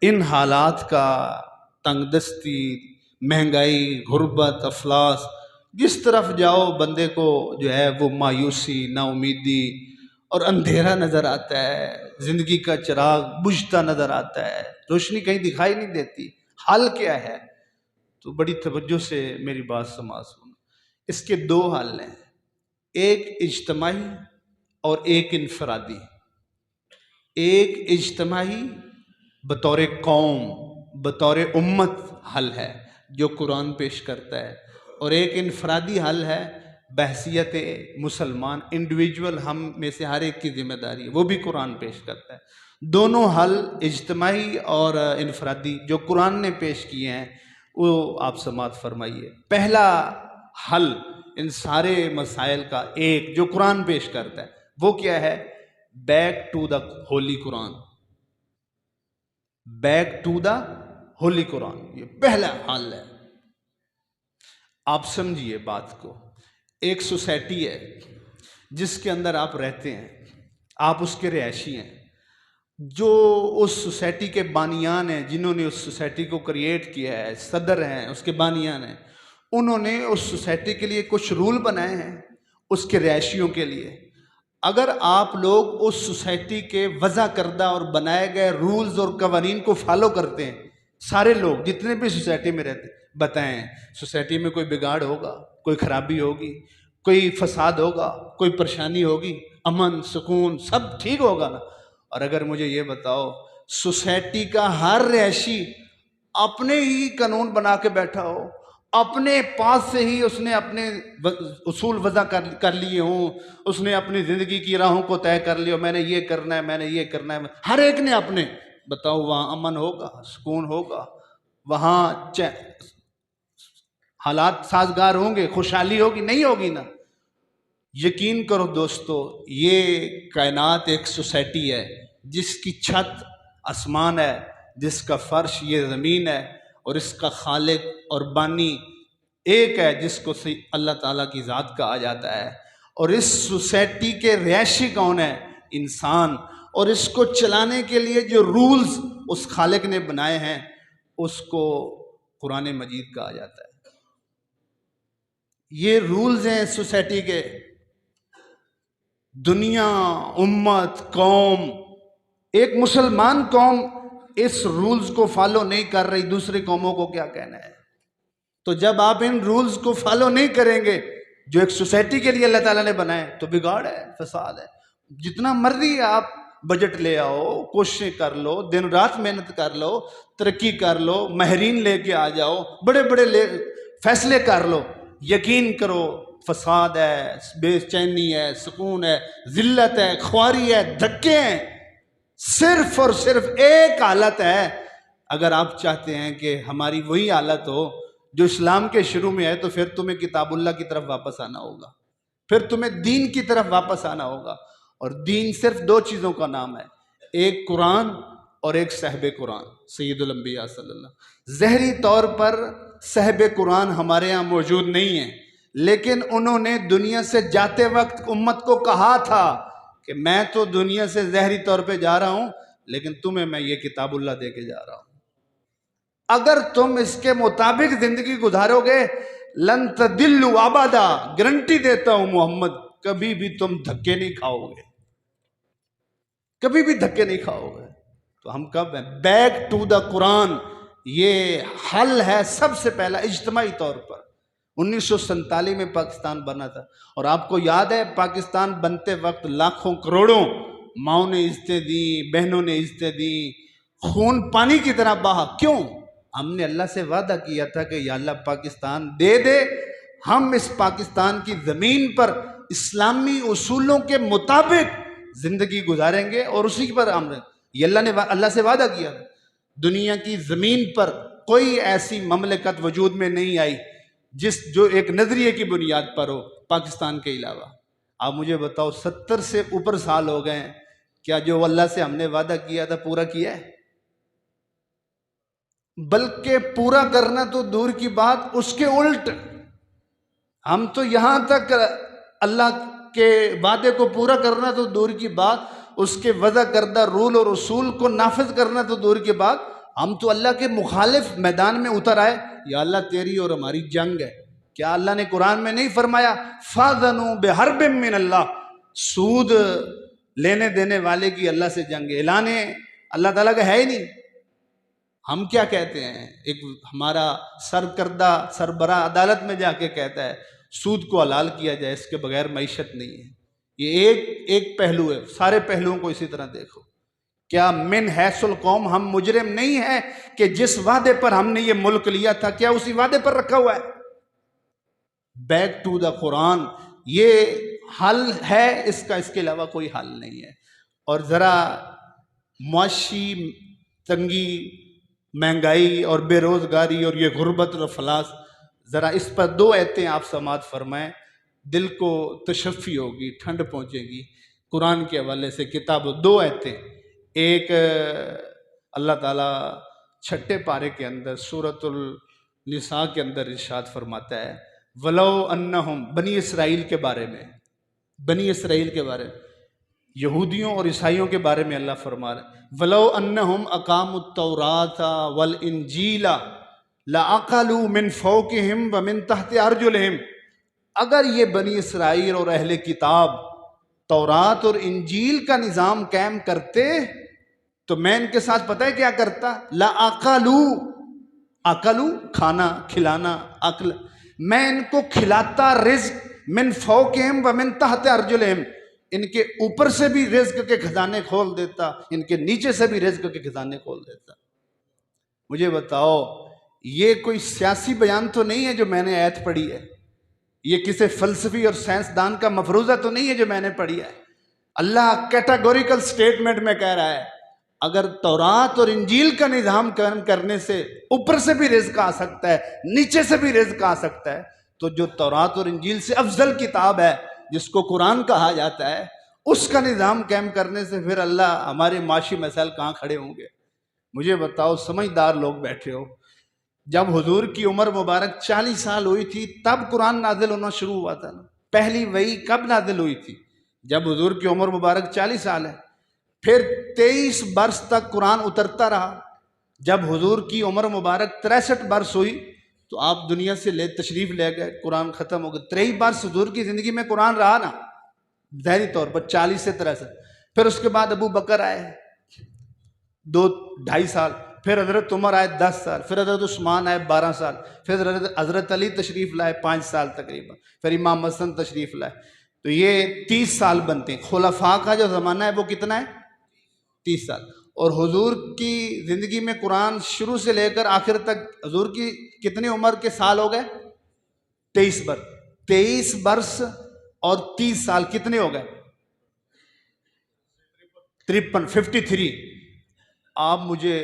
इन हालात का, तंगदस्ती, महंगाई, गुर्बत, अफलास, जिस तरफ जाओ बंदे को जो है वो मायूसी, नाउमीदी और अंधेरा नज़र आता है। ज़िंदगी का चिराग बुझता नज़र आता है, रोशनी कहीं दिखाई नहीं देती। हल क्या है? तो बड़ी तवज्जो से मेरी बात सुनो। इसके दो हल हैं, एक इज्तमाही और एक इनफरादी। एक इज्तमाही बतौर कौम, बतौर उम्मत हल है जो कुरान पेश करता है, और एक इनफरादी हल है बहसियत मुसलमान, इंडिविजुअल, हम में से हर एक की जिम्मेदारी है, वो भी कुरान पेश करता है। दोनों हल इज्तमाही और इनफरादी जो कुरान ने पेश किए हैं वो आप समात फरमाइए। पहला हल इन सारे मसाइल का एक जो कुरान पेश करता है वो क्या है? Back to the holy Quran, back to the holy Quran, ये पहला हल है। आप समझिए बात को। एक सोसाइटी है जिसके अंदर आप रहते हैं, आप उसके रिहायशी हैं। जो उस सोसाइटी के बानियान हैं, जिन्होंने उस सोसाइटी को क्रिएट किया है, सदर हैं, उसके बानियान हैं, उन्होंने उस सोसाइटी के लिए कुछ रूल बनाए हैं उसके रिहायशियों के लिए। अगर आप लोग उस सोसाइटी के वज़ा करदा और बनाए गए रूल्स और कवानीन को फॉलो करते हैं, सारे लोग जितने भी सोसाइटी में रहते, बताएं सोसाइटी में कोई बिगाड़ होगा, कोई खराबी होगी, कोई फसाद होगा, कोई परेशानी होगी, अमन सुकून सब ठीक होगा ना? और अगर मुझे ये बताओ सोसाइटी का हर रहायशी अपने ही कानून बना के बैठा हो, अपने पास से ही उसने अपने उसूल वज़ा कर लिए हों, उसने अपनी ज़िंदगी की राहों को तय कर लिया, मैंने ये करना है, मैंने ये करना है, हर एक ने अपने, बताओ वहाँ अमन होगा, सुकून होगा, वहाँ हालात साजगार होंगे, खुशहाली होगी? नहीं होगी ना। यकीन करो दोस्तों, ये कायनात एक सोसाइटी है जिसकी छत आसमान है, जिसका फर्श ये ज़मीन है, और इसका खालिक और बानी एक है जिसको अल्लाह ताला की ज़ात कहा जाता है। और इस सोसाइटी के रहायशी कौन है? इंसान। और इसको चलाने के लिए जो रूल्स उस खालिक ने बनाए हैं उसको कुरान मजीद कहा जाता है। ये रूल्स हैं सोसाइटी के। दुनिया, उम्मत, कौम, एक मुसलमान कौम इस रूल्स को फॉलो नहीं कर रही, दूसरी कौमों को क्या कहना है? तो जब आप इन रूल्स को फॉलो नहीं करेंगे जो एक सोसाइटी के लिए अल्लाह ताला ने बनाए, तो बिगाड़ है, फसाद है। जितना मर्जी आप बजट ले आओ, कोशिशें कर लो, दिन रात मेहनत कर लो, तरक्की कर लो, महरीन लेके आ जाओ, बड़े बड़े फैसले कर लो, यकीन करो फसाद है, बेचैनी है, सुकून है, जिल्लत है, ख्वारी है, धक्के हैं। सिर्फ और सिर्फ एक हालत है, अगर आप चाहते हैं कि हमारी वही हालत हो जो इस्लाम के शुरू में है, तो फिर तुम्हें किताबुल्लाह की तरफ वापस आना होगा, फिर तुम्हें दीन की तरफ वापस आना होगा। और दीन सिर्फ दो चीज़ों का नाम है, एक कुरान और एक साहिब कुरान सैयदुल अंबिया सल्लल्लाहु। ज़हरी तौर पर साहिब कुरान हमारे यहाँ मौजूद नहीं है, लेकिन उन्होंने दुनिया से जाते वक्त उम्मत को कहा था कि मैं तो दुनिया से ज़हरी तौर पे जा रहा हूँ, लेकिन तुम्हें मैं ये किताबुल्लाह दे के जा रहा हूँ। अगर तुम इसके मुताबिक जिंदगी गुजारोगे, लन तदिल्लु अबदा, गारंटी देता हूं मोहम्मद, कभी भी तुम धक्के नहीं खाओगे, कभी भी धक्के नहीं खाओगे। तो हम कब हैं? बैक टू द कुरान, ये हल है सबसे पहला इज्तिमाई तौर पर। 1947 में पाकिस्तान बना था, और आपको याद है पाकिस्तान बनते वक्त लाखों करोड़ों माओ ने इज्जतें दी, बहनों ने इज्जतें दी, खून पानी की तरह बहा। क्यों? हमने अल्लाह से वादा किया था कि या अल्लाह पाकिस्तान दे दे, हम इस पाकिस्तान की ज़मीन पर इस्लामी उसूलों के मुताबिक ज़िंदगी गुजारेंगे, और उसी पर हम, ये अल्लाह से वादा किया। दुनिया की ज़मीन पर कोई ऐसी ममलिकत वजूद में नहीं आई जो एक नज़रिए की बुनियाद पर हो पाकिस्तान के अलावा। आप मुझे बताओ 70 से ऊपर साल हो गए हैं, क्या जो अल्लाह से हमने वादा किया था पूरा किया है? बल्कि पूरा करना तो दूर की बात, उसके उल्ट हम तो यहां तक अल्लाह के वादे को पूरा करना तो दूर की बात, उसके वज़ा करदा रूल और उसूल को नाफिज करना तो दूर की बात, हम तो अल्लाह के मुखालिफ मैदान में उतर आए, या अल्लाह तेरी और हमारी जंग है। क्या अल्लाह ने कुरान में नहीं फरमाया फादनु बिहर्बिम मिन अल्लाह, सूद लेने देने वाले की अल्लाह से जंग, ऐलान अल्लाह ताला का है ही नहीं। हम क्या कहते हैं, एक हमारा सरकर्दा सरबरा अदालत में जाके कहता है सूद को हलाल किया जाए, इसके बगैर मईशत नहीं है। ये एक पहलू है, सारे पहलुओं को इसी तरह देखो। क्या मिन हैसुल कौम हम मुजरिम नहीं है कि जिस वादे पर हमने ये मुल्क लिया था क्या उसी वादे पर रखा हुआ है? बैक टू द कुरान, ये हल है इसका, इसके अलावा कोई हल नहीं है। और ज़रा मुआशी तंगी, महंगाई और बेरोज़गारी और ये गुर्बत और अफलास, ज़रा इस पर दो आयतें आप समात फरमाएं, दिल को तशफ़ी होगी, ठंड पहुँचेगी। कुरान के हवाले से किताब, दो आयतें। एक अल्लाह ताला छठे पारे के अंदर सूरतुल निसा के अंदर इरशाद फरमाता है वलो अन्नहुम, बनी इसराइल के बारे में, बनी इसराइल के बारे में, यहूदियों और ईसाइयों के बारे में अल्लाह फरमा रहे वलो अन्नहुम अकामुत तौराता वल इंजीला लाअकलू मिन फौकिहिम व मिन तहति अर्जुलिहिम, अगर ये बनी इसराइल और अहले किताब तौरात और इंजील का निज़ाम कायम करते तो मैं इनके साथ पता है क्या करता, लाअकलू, अकलू खाना खिलाना, अकल, मैं इनको खिलाता रिज़्क, मिन फौकिहिम व मिन तहति अर्जुलिहिम, इनके ऊपर से भी रिज़्क के खजाने खोल देता, इनके नीचे से भी रिज़्क के खजाने खोल देता। मुझे बताओ ये कोई सियासी बयान तो नहीं है जो मैंने आयत पढ़ी है, ये किसी फलसफी और साइंसदान का मफरूज़ा तो नहीं है जो मैंने पढ़ी है। अल्लाह कैटेगोरिकल स्टेटमेंट में कह रहा है अगर तौरात और इंजील का निज़ाम कायम करने से ऊपर से भी रिज़्क आ सकता है, नीचे से भी रिज़्क आ सकता है, तो जो तौरात और इंजील से अफजल किताब है जिसको कुरान कहा जाता है, उसका निज़ाम कायम करने से फिर अल्लाह हमारे माशी मसाइल कहाँ खड़े होंगे? मुझे बताओ, समझदार लोग बैठे हो, जब हुजूर की उम्र मुबारक 40 साल हुई थी तब कुरान नाजिल होना शुरू हुआ था ना। पहली वही कब नाजिल हुई थी? जब हुजूर की उम्र मुबारक 40 साल है। फिर 23 वर्ष तक कुरान उतरता रहा। जब हुजूर की उम्र मुबारक 63 वर्ष हुई तो आप दुनिया से ले तशरीफ ले गए, कुरान ख़त्म हो गया। 23 वर्ष हुजूर की ज़िंदगी में कुरान रहा ना, ज़ाहिरी तौर पर 40 से 63। फिर उसके बाद अबू बकर आए 2-2.5 साल, फिर हज़रत उमर आए 10 साल, फिर हज़रत उस्मान आए 12 साल, फिर हज़रत अली तशरीफ़ लाए 5 साल तकरीबन, फिर इमाम हसन तशरीफ़ लाए, तो ये 30 साल बनते हैं। खुलफा का जो ज़माना है वो कितना है? 30 साल। और हुजूर की ज़िंदगी में कुरान शुरू से लेकर आखिर तक हुजूर की कितनी उम्र के साल हो गए? 23 वर्ष। 23 वर्ष और 30 साल कितने हो गए? 53। आप मुझे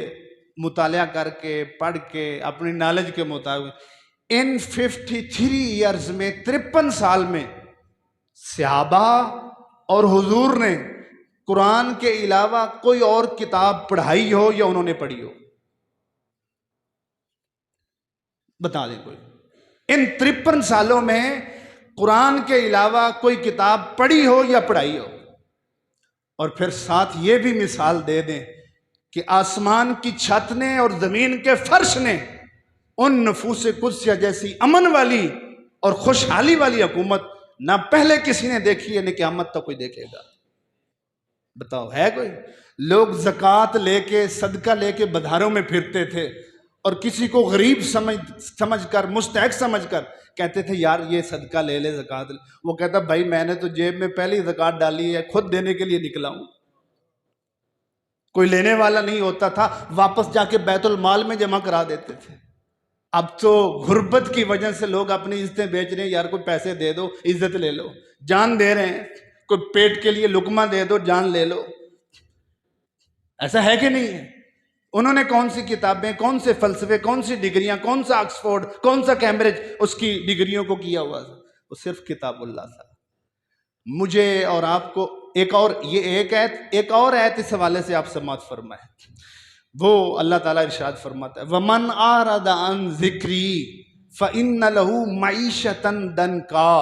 मुतालिया करके पढ़ के अपनी नॉलेज के मुताबिक इन 53 ईयर्स में 53 साल में सहाबा और हुजूर ने कुरान के अलावा कोई और किताब पढ़ाई हो या उन्होंने पढ़ी हो? बता दें कोई। इन 53 सालों में कुरान के अलावा कोई किताब पढ़ी हो या पढ़ाई हो? और फिर साथ ये भी मिसाल दे दें कि आसमान की छत ने और जमीन के फर्श ने उन नफूस कुद्सिया जैसी अमन वाली और खुशहाली वाली हुकूमत ना पहले किसी ने देखी है, न क़यामत तक कोई देखेगा। बताओ है कोई? लोग ज़कात लेके, सदका लेके बाजारों में फिरते थे और किसी को गरीब समझकर, मुस्तहक समझकर कहते थे यार ये सदका ले ले, ज़कात ले। वो कहता भाई मैंने तो जेब में पहले ही ज़कात डाली है, खुद देने के लिए निकला हूं। कोई लेने वाला नहीं होता था, वापस जाके बैतुल माल में जमा करा देते थे। अब तो गुर्बत की वजह से लोग अपनी इज्जतें बेच रहे हैं, यार कोई पैसे दे दो इज्जत ले लो, जान दे रहे हैं, कोई पेट के लिए लुकमा दे दो जान ले लो। ऐसा है कि नहीं है? उन्होंने कौन सी किताबें, कौन से फलसफे, कौन सी डिग्रियां, कौन सा ऑक्सफोर्ड, कौन सा कैम्ब्रिज उसकी डिग्रियों को किया हुआ था? वो सिर्फ किताबुल्लाह था। मुझे और आपको एक और आयत इस हवाले से आप समात फरमाए। वो अल्लाह ताला इरशाद फरमाता है वमन आरदा अन ज़िक्री फ़इन्न लहू मईशतन दनका,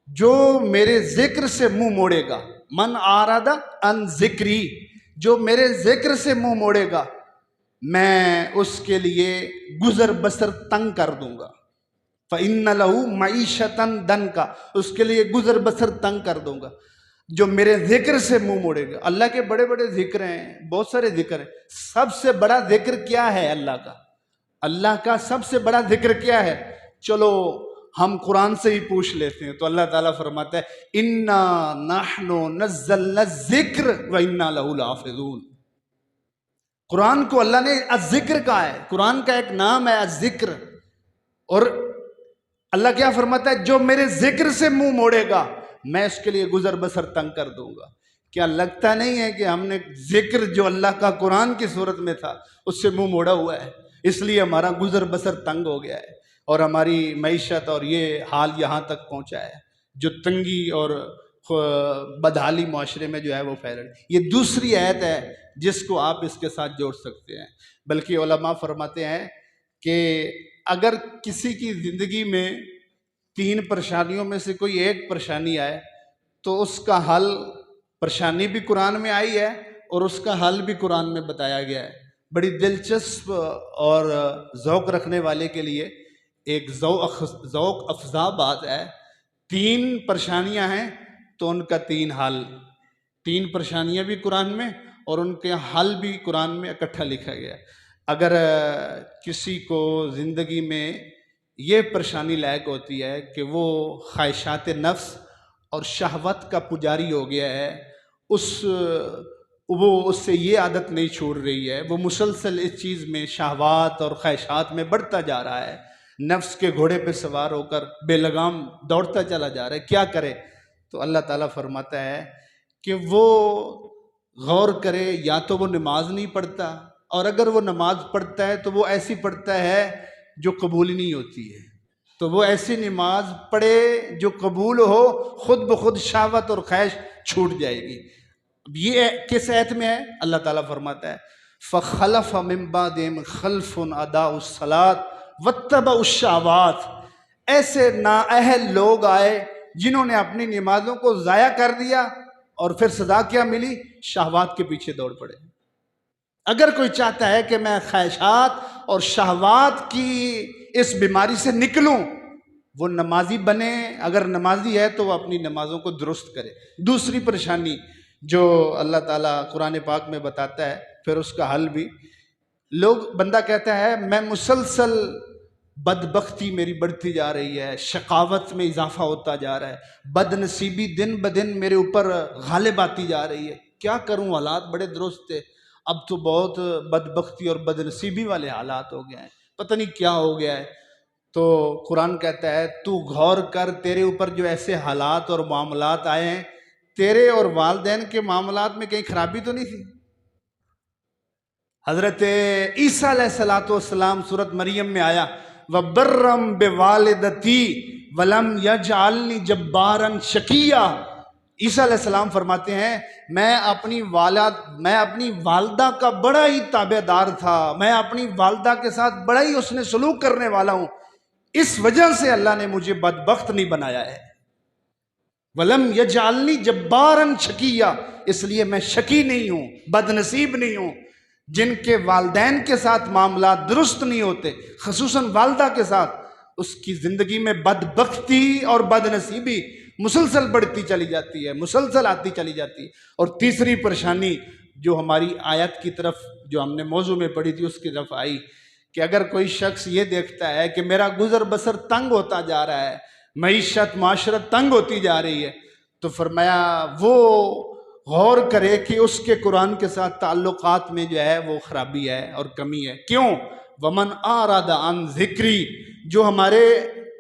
जो मेरे जिक्र से मुंह मोड़ेगा, मन आरदा अन ज़िक्री, जो मेरे जिक्र से मुंह मोड़ेगा, मैं उसके लिए गुजर बसर तंग कर दूंगा। फ़इन्न लहू मईशतन दन का, उसके लिए गुजर बसर तंग कर दूंगा। जो मेरे जिक्र से मुंह मोड़ेगा, अल्लाह के बड़े बड़े जिक्र हैं, बहुत सारे जिक्र हैं, सबसे बड़ा जिक्र क्या है अल्लाह का? अल्लाह का सबसे बड़ा जिक्र क्या है? चलो हम कुरान से ही पूछ लेते हैं। तो अल्लाह ताला फरमाता है, इन्ना नहनु नज़्ज़लना ज़िक्र व इन्ना लहू लाफ़िज़ून। कुरान को अल्लाह ने अज़्ज़िक्र कहा है, कुरान का एक नाम है अज़्ज़िक्र। और अल्लाह क्या फरमाता है, जो मेरे जिक्र से मुंह मोड़ेगा मैं उसके लिए गुजर बसर तंग कर दूंगा। क्या लगता नहीं है कि हमने जिक्र जो अल्लाह का कुरान की सूरत में था उससे मुंह मोड़ा हुआ है, इसलिए हमारा गुजर बसर तंग हो गया है और हमारी मईशत और ये हाल यहाँ तक पहुँचा है जो तंगी और बदहाली माशरे में जो है वो फैल रही। ये दूसरी आयत है जिसको आप इसके साथ जोड़ सकते हैं। बल्कि उलमा फरमाते हैं कि अगर किसी की जिंदगी में 3 परेशानियों में से कोई एक परेशानी आए तो उसका हल, परेशानी भी कुरान में आई है और उसका हल भी कुरान में बताया गया है। बड़ी दिलचस्प और ज़ौक़ रखने वाले के लिए एक ज़ौक़ अफ़ज़ा बात है। 3 परेशानियां हैं तो उनका 3 हल, 3 परेशानियां भी कुरान में और उनके हल भी कुरान में इकट्ठा लिखा गया है। अगर किसी को ज़िंदगी में ये परेशानी लायक होती है कि वो ख्वाहिशात नफ्स और शहवत का पुजारी हो गया है, वो उससे ये आदत नहीं छूट रही है, वो मुसलसल इस चीज़ में शहवात और ख्वाहिशात में बढ़ता जा रहा है, नफ्स के घोड़े पे सवार होकर बेलगाम दौड़ता चला जा रहा है, क्या करे? तो अल्लाह ताला फरमाता है कि वो गौर करे, या तो वो नमाज नहीं पढ़ता, और अगर वो नमाज पढ़ता है तो वो ऐसी पढ़ता है जो कबूल ही नहीं होती है। तो वो ऐसी नमाज पढ़े जो कबूल हो, खुद ब खुद शहवत और ख्वाहिश छूट जाएगी। ये किस आयत में है? अल्लाह ताला फरमाता है, फ़ख़लफ़ मिन बअदिहिम ख़ल्फ़ुन अदाउस सलात वत्तबउश शहवात। ऐसे नाअहल लोग आए जिन्होंने अपनी नमाजों को ज़ाया कर दिया और फिर सजा क्या मिली? शहवात के पीछे दौड़ पड़े। अगर कोई चाहता है कि मैं ख्वाहिशात और शहवात की इस बीमारी से निकलूं, वो नमाजी बने। अगर नमाजी है तो वो अपनी नमाजों को दुरुस्त करे। दूसरी परेशानी जो अल्लाह ताला कुरान पाक में बताता है, फिर उसका हल भी, बंदा कहता है मैं मुसलसल बदबख्ती मेरी बढ़ती जा रही है, शकावत में इजाफा होता जा रहा है, बदनसीबी दिन ब दिन मेरे ऊपर गालिब आती जा रही है, क्या करूं? हालात बड़े दुरुस्त थे, अब तो बहुत बदबख्ती और बदनसीबी वाले हालात हो गए हैं, पता नहीं क्या हो गया है। तो कुरान कहता है तू गौर कर, तेरे ऊपर जो ऐसे हालात और मामलात आए हैं, तेरे और वालदैन के मामलात में कहीं खराबी तो नहीं थी? हजरत ईसा अलैहिस्सलाम सूरत मरियम में आया, वबर्रम बिवालिदती वलम यजअलनी जब्बारन शकिया। ईसा अलैहिस्सलाम फरमाते हैं मैं अपनी वालदा का बड़ा ही ताबेदार था, मैं अपनी वालदा के साथ बड़ा ही उसने सलूक करने वाला हूं, इस वजह से अल्लाह ने मुझे बदबख्त नहीं बनाया है। वलम यजअलनी जब्बारन शकिया, इसलिए मैं शकी नहीं हूं, बदनसीब नहीं हूं। जिनके वालदैन के साथ मामला दुरुस्त नहीं होते, खसूसन वालदा के साथ, उसकी जिंदगी में बदबख्ती और बदनसीबी मुसलसल बढ़ती चली जाती है, मुसलसल आती चली जाती है। और तीसरी परेशानी जो हमारी आयत की तरफ, जो हमने मौजू में पढ़ी थी, उसकी तरफ आई कि अगर कोई शख्स ये देखता है कि मेरा गुजर बसर तंग होता जा रहा है, मईशत माशरत तंग होती जा रही है, तो फरमाया वो गौर करे कि उसके कुरान के साथ ताल्लुकात में जो है वो खराबी है और कमी है। क्यों? वमन आरादा अन जिक्री, जो हमारे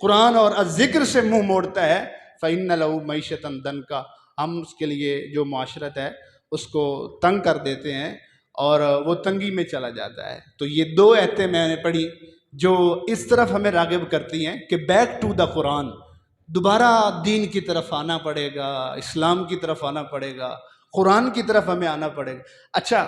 कुरान और अज़िक्र से मुंह मोड़ता है, फ़इन्न लहू मईशतन दन का, हम उसके लिए जो माशरत है उसको तंग कर देते हैं और वो तंगी में चला जाता है। तो ये 2 आयतें मैंने पढ़ी जो इस तरफ हमें राग़िब करती हैं कि बैक टू द कुरान, दोबारा दीन की तरफ आना पड़ेगा, इस्लाम की तरफ आना पड़ेगा, कुरान की तरफ हमें आना पड़ेगा। अच्छा,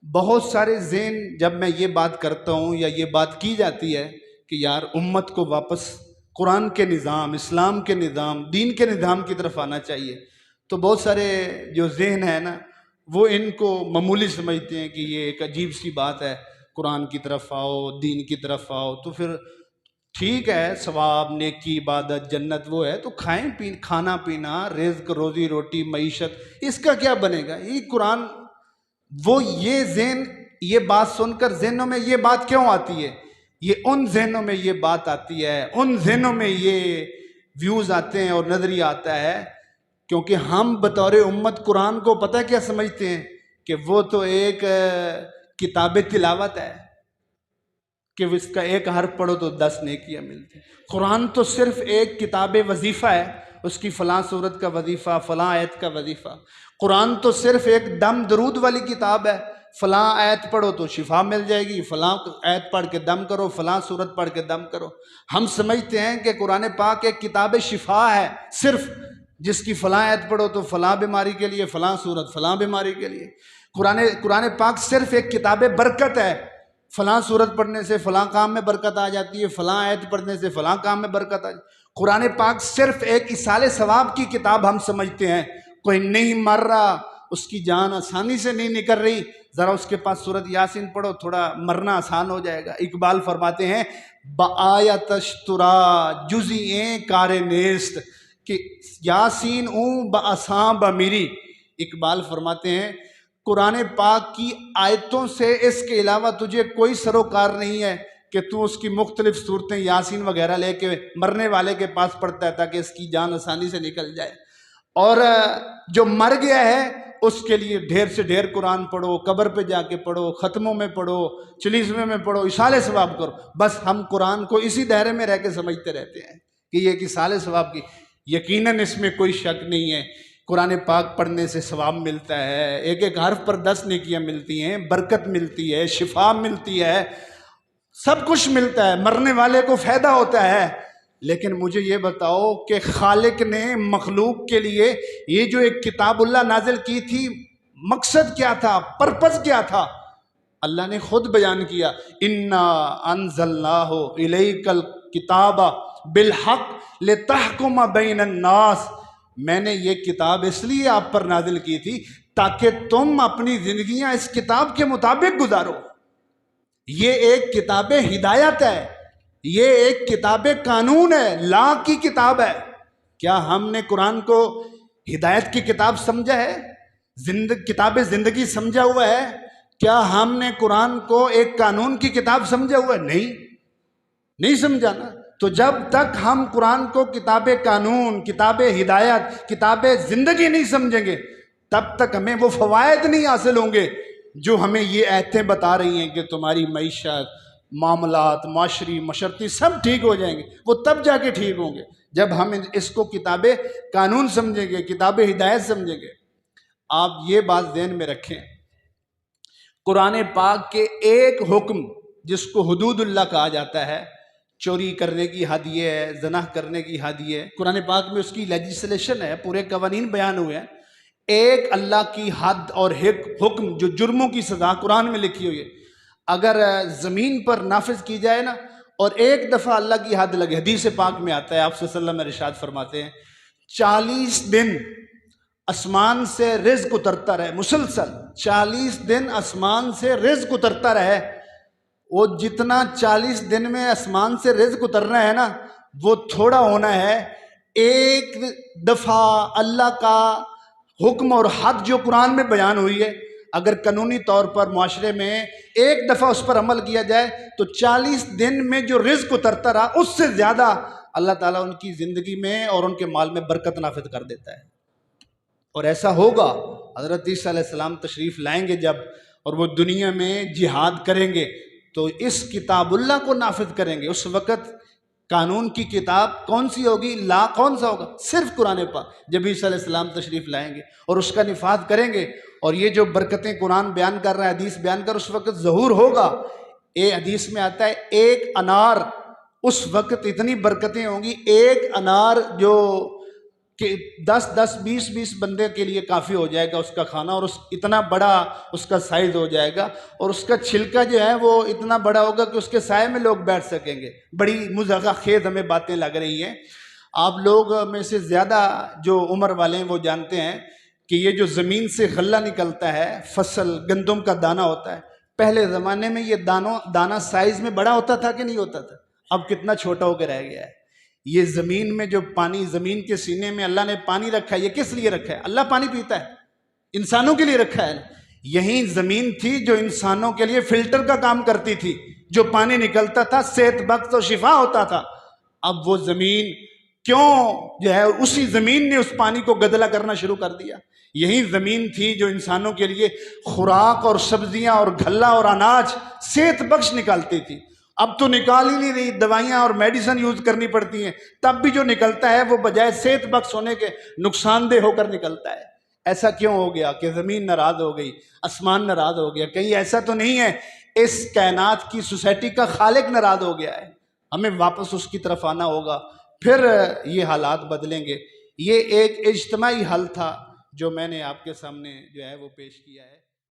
बहुत सारे ज़हन जब मैं ये बात करता हूँ या ये बात की जाती है कि यार उम्मत को वापस कुरान के निज़ाम, इस्लाम के निज़ाम, दीन के निज़ाम की तरफ आना चाहिए, तो बहुत सारे जो ज़हन है ना वो इनको मामूली समझते हैं कि ये एक अजीब सी बात है, कुरान की तरफ आओ, दीन की तरफ आओ, तो फिर ठीक है, सवाब, नेकी, इबादत, जन्नत वो है, तो खाना पीना, रिज्क, रोजी रोटी, मईशत, इसका क्या बनेगा? ये कुरान, वो ये ज़हन, ये बात सुनकर जहनों में ये बात क्यों आती है? ये उन जहनों में ये बात आती है, उन जहनों में ये व्यूज़ आते हैं और नजरिया आता है, क्योंकि हम बतौर उम्मत कुरान को पता क्या समझते हैं कि वो तो एक किताब तिलावत है, कि इसका एक हर्फ पढ़ो तो 10 नेकियां मिलती। कुरान तो सिर्फ एक किताब वजीफ़ा है, उसकी फ़लाँ सूरत का वजीफ़ा, फ़लाँ आयत का वजीफ़ा। कुरान तो सिर्फ एक दम दरूद वाली किताब है, फ़लाँ आयत पढ़ो तो शिफा मिल जाएगी, फ़लाँ आयत पढ़ के दम करो, फ़लाँ सूरत पढ़ के दम करो। हम समझते हैं कि कुरान पाक एक किताब शिफा है, सिर्फ जिसकी फ़लाँ आयत पढ़ो तो फ़लाँ बीमारी के लिए, फ़लाँ सूरत फ़लाँ बीमारी के लिए। कुरान पाक सिर्फ एक किताब बरकत है, फ़लाँ सूरत पढ़ने से फ़लाँ काम में बरकत आ जाती है, फ़लाँ आयत पढ़ने से फ़लाँ काम में बरकत आ जाती है। कुरान पाक सिर्फ एक इसाले सवाब की किताब हम समझते हैं। कोई नहीं मर रहा, उसकी जान आसानी से नहीं निकल रही, ज़रा उसके पास सूरत यासीन पढ़ो, थोड़ा मरना आसान हो जाएगा। इकबाल फरमाते हैं, बआयतशतुरा जुज़िए कारे नेस्त, कि यासीन ऊँ बअसां बमीरी। इकबाल फरमाते हैं, कुरान पाक की आयतों से इसके अलावा तुझे कोई सरोकार नहीं है कि तू उसकी मुख्तलिफ सूरतें यासीन वगैरह लेके मरने वाले के पास पढ़ता है ताकि इसकी जान आसानी से निकल जाए। और जो मर गया है उसके लिए ढेर से ढेर कुरान पढ़ो, कब्र पे जाके पढ़ो, ख़त्मों में पढ़ो, चलीसवें में पढ़ो, इसाले सवाब करो। बस हम कुरान को इसी दायरे में रह के समझते रहते हैं कि ये इसाले सवाब की। यकीनन इसमें कोई शक नहीं है, कुरान पाक पढ़ने से सवाब मिलता है, एक एक हर्फ पर 10 नेकियां मिलती हैं, बरकत मिलती है, शिफा मिलती है, सब कुछ मिलता है, मरने वाले को फ़ायदा होता है। लेकिन मुझे ये बताओ कि खालिक ने मखलूक के लिए ये जो एक किताबुल्लाह नाजिल की थी, मकसद क्या था, पर्पस क्या था? अल्लाह ने खुद बयान किया, इन्ना अंज़लनाहु इलैकल किताबा बिलहक़ लितहकुम बैनन नास। मैंने ये किताब इसलिए आप पर नाजिल की थी ताकि तुम अपनी जिंदगियां इस किताब के मुताबिक गुजारो। ये एक किताब हिदायत है, ये एक किताब कानून है, ला की किताब है। क्या हमने कुरान को हिदायत की किताब समझा है, किताब जिंदगी समझा हुआ है? क्या हमने कुरान को एक कानून की किताब समझा हुआ है? नहीं समझा ना। तो जब तक हम कुरान को किताब कानून, किताब हिदायत, किताब जिंदगी नहीं समझेंगे, तब तक हमें वो फवायद नहीं हासिल होंगे जो हमें ये आयतें बता रही हैं कि तुम्हारी मईशत, मामलात, माशरी, मशर्ती सब ठीक हो जाएंगे। वो तब जाके ठीक होंगे जब हम इसको किताब कानून समझेंगे, किताब हिदायत समझेंगे। आप ये बात ध्यान में रखें, कुरान पाक के एक हुक्म जिसको हुदूदुल्लाह कहा जाता है, चोरी करने की हद ये है, ज़ना करने की हद ये है, कुरान पाक में उसकी लेजिस्लेशन है, पूरे कवानीन बयान हुए हैं। एक अल्लाह की हद और हुक्म जो जुर्मों की सज़ा कुरान में लिखी हुई है, अगर ज़मीन पर नाफिज की जाए ना, और एक दफ़ा अल्लाह की हद लगे, हदीस पाक में आता है, आप सल्लल्लाहु अलैहि वसल्लम इरशाद फरमाते हैं, 40 दिन आसमान से रिज़्क उतरता रहे, मुसलसल 40 दिन आसमान से रिज़्क उतरता रहे। वो जितना 40 दिन में आसमान से रिज़्क उतरना है ना, वो थोड़ा होना है। एक दफ़ा अल्लाह का हुक्म और हद जो कुरान में बयान हुई है, अगर कानूनी तौर पर माशरे में एक दफ़ा उस पर अमल किया जाए तो 40 दिन में जो रिज़्क उतरता रहा, उससे ज़्यादा अल्लाह ताला उनकी ज़िंदगी में और उनके माल में बरकत नाफिज कर देता है। और ऐसा होगा, हज़रत ईसा अलैहिस्सलाम तशरीफ़ लाएंगे जब, और वो दुनिया में जिहाद करेंगे तो इस किताबुल्लाह को नाफिज करेंगे। उस वक़्त कानून की किताब कौन सी होगी, ला कौन सा होगा? सिर्फ कुरान पाक। जब ईसा अलैहिस्सलाम तशरीफ़ लाएंगे और उसका निफाज करेंगे, और ये जो बरकतें कुरान बयान कर रहा है, हदीस बयान कर, उस वक़्त ज़हूर होगा। ये हदीस में आता है, एक अनार, उस वक़्त इतनी बरकतें होंगी, एक अनार जो कि 10-10, 20-20 बंदे के लिए काफ़ी हो जाएगा उसका खाना, और उस इतना बड़ा उसका साइज़ हो जाएगा, और उसका छिलका जो है वो इतना बड़ा होगा कि उसके साए में लोग बैठ सकेंगे। बड़ी मुज़ाक़ा खेज़ हमें बातें लग रही हैं। आप लोग में से ज़्यादा जो उम्र वाले हैं वो जानते हैं कि ये जो ज़मीन से गल्ला निकलता है, फसल, गंदम का दाना होता है, पहले ज़माने में ये दाना साइज में बड़ा होता था कि नहीं होता था? अब कितना छोटा होकर रह गया है। ये ज़मीन में जो पानी, ज़मीन के सीने में अल्लाह ने पानी रखा है, ये किस लिए रखा है? अल्लाह पानी पीता है, इंसानों के लिए रखा है। यही ज़मीन थी जो इंसानों के लिए फिल्टर का काम करती थी, जो पानी निकलता था सेहत बख्श और शिफा होता था। अब वो ज़मीन क्यों जो है, उसी ज़मीन ने उस पानी को गदला करना शुरू कर दिया। यही ज़मीन थी जो इंसानों के लिए खुराक और सब्जियां और गल्ला और अनाज सेहत बख्श निकालती थी। अब तो निकाल ही नहीं रही, दवाइयां और मेडिसिन यूज करनी पड़ती हैं, तब भी जो निकलता है वो बजाय सेहत बख्श होने के नुकसानदेह होकर निकलता है। ऐसा क्यों हो गया कि ज़मीन नाराज हो गई, आसमान नाराज हो गया? कहीं ऐसा तो नहीं है इस कायनात की सोसाइटी का खालिक नाराज हो गया है? हमें वापस उसकी तरफ आना होगा, फिर ये हालात बदलेंगे। ये एक इज्तिमाई हल था जो मैंने आपके सामने जो है वो पेश किया है।